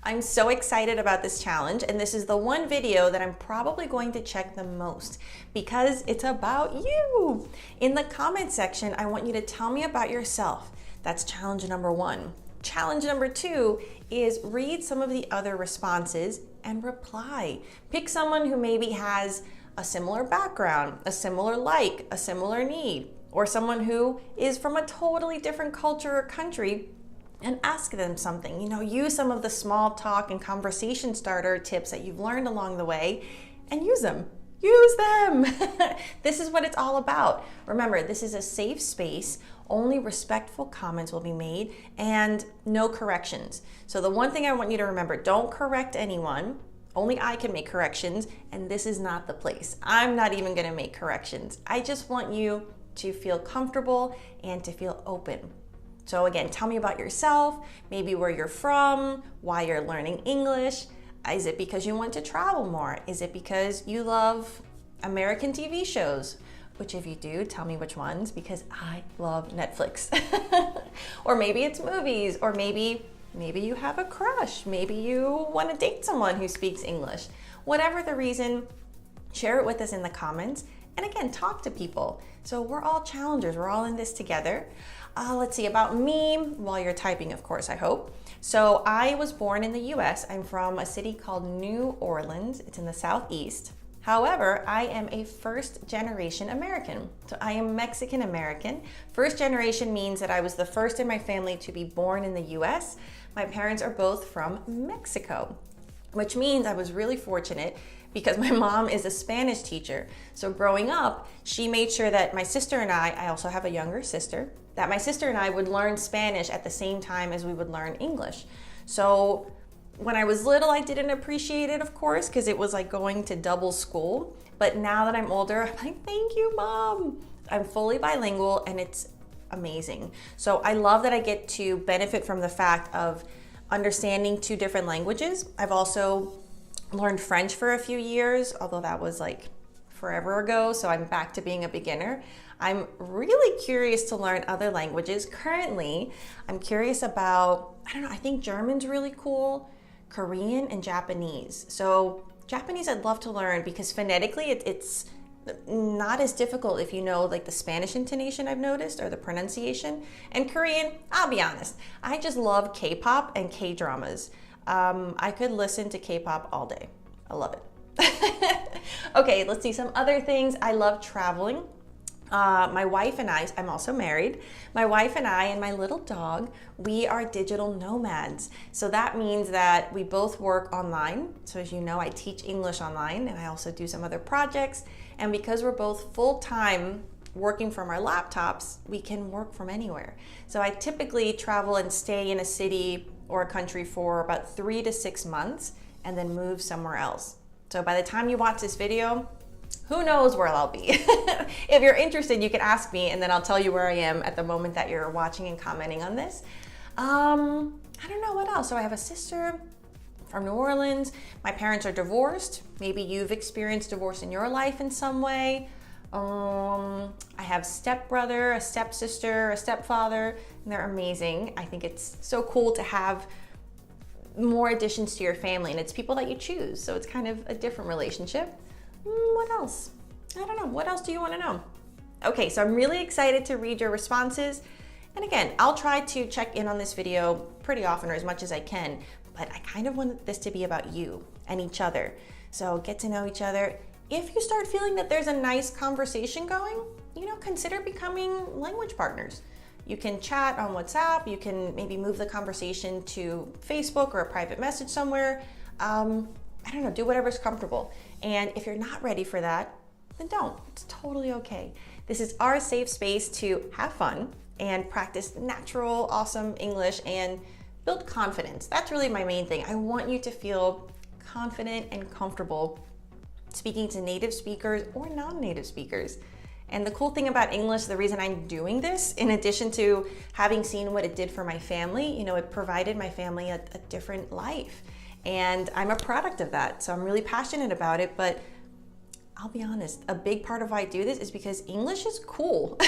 I'm so excited about this challenge, and this is the one video that I'm probably going to check the most because it's about you. In the comment section, I want you to tell me about yourself. That's challenge number 1. Challenge number 2 is read some of the other responses and reply. Pick someone who maybe has a similar background, a similar like, a similar need, or someone who is from a totally different culture or country, and ask them something. Use some of the small talk and conversation starter tips that you've learned along the way and use them. Use them. This is what it's all about. Remember, this is a safe space. Only respectful comments will be made and no corrections. So the one thing I want you to remember, don't correct anyone. Only I can make corrections, and this is not the place. I'm not even gonna make corrections. I just want you to feel comfortable and to feel open. So again, tell me about yourself, maybe where you're from, why you're learning English. Is it because you want to travel more? Is it because you love American TV shows? Which if you do, tell me which ones, because I love Netflix. Or maybe it's movies, or maybe you have a crush. Maybe you want to date someone who speaks English. Whatever the reason, share it with us in the comments. And again, talk to people. So we're all challengers. We're all in this together. Let's see, about me, while you're typing, of course, I hope. So I was born in the US. I'm from a city called New Orleans. It's in the Southeast. However, I am a first-generation American. So I am Mexican American. First generation means that I was the first in my family to be born in the US. My parents are both from Mexico, which means I was really fortunate because my mom is a Spanish teacher. So growing up, she made sure that my sister and I also have a younger sister, that my sister and I would learn Spanish at the same time as we would learn English. So when I was little, I didn't appreciate it, of course, because it was like going to double school. But now that I'm older, I'm like, thank you, Mom. I'm fully bilingual and it's amazing. So I love that I get to benefit from the fact of understanding 2 different languages. I've also learned French for a few years, although that was like forever ago, so I'm back to being a beginner. I'm really curious to learn other languages. Currently, I'm curious about, I think German's really cool, Korean and Japanese. So Japanese I'd love to learn because phonetically it's not as difficult if you know like the Spanish intonation I've noticed or the pronunciation. And Korean, I'll be honest, I just love K-pop and K-dramas. I could listen to K-pop all day. I love it. Okay, let's see some other things. I love traveling. My wife and I'm also married. My wife and I and my little dog, we are digital nomads. So that means that we both work online. So as you know, I teach English online and I also do some other projects. And because we're both full-time working from our laptops, we can work from anywhere. So I typically travel and stay in a city or a country for about 3 to 6 months and then move somewhere else. So by the time you watch this video, who knows where I'll be. If you're interested, you can ask me and then I'll tell you where I am at the moment that you're watching and commenting on this. I don't know what else. So I have a sister from New Orleans. My parents are divorced. Maybe you've experienced divorce in your life in some way. I have stepbrother, a stepsister, a stepfather, and they're amazing. I think it's so cool to have more additions to your family, and it's people that you choose. So it's kind of a different relationship. What else? I don't know. What else do you want to know? Okay, so I'm really excited to read your responses. And again, I'll try to check in on this video pretty often or as much as I can, but I kind of want this to be about you and each other. So get to know each other. If you start feeling that there's a nice conversation going, consider becoming language partners. You can chat on WhatsApp. You can maybe move the conversation to Facebook or a private message somewhere. I don't know, do whatever's comfortable. And if you're not ready for that, then don't. It's totally okay. This is our safe space to have fun and practice natural, awesome English and build confidence. That's really my main thing. I want you to feel confident and comfortable speaking to native speakers or non-native speakers. And the cool thing about English, the reason I'm doing this, in addition to having seen what it did for my family, it provided my family a different life. And I'm a product of that. So I'm really passionate about it, but I'll be honest, a big part of why I do this is because English is cool.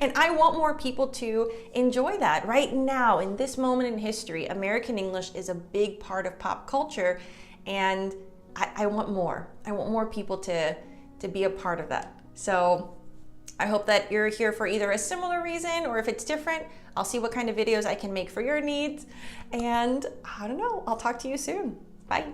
And I want more people to enjoy that. Right now, in this moment in history, American English is a big part of pop culture, and I want more. I want more people to be a part of that. So I hope that you're here for either a similar reason, or if it's different, I'll see what kind of videos I can make for your needs. And I don't know, I'll talk to you soon. Bye.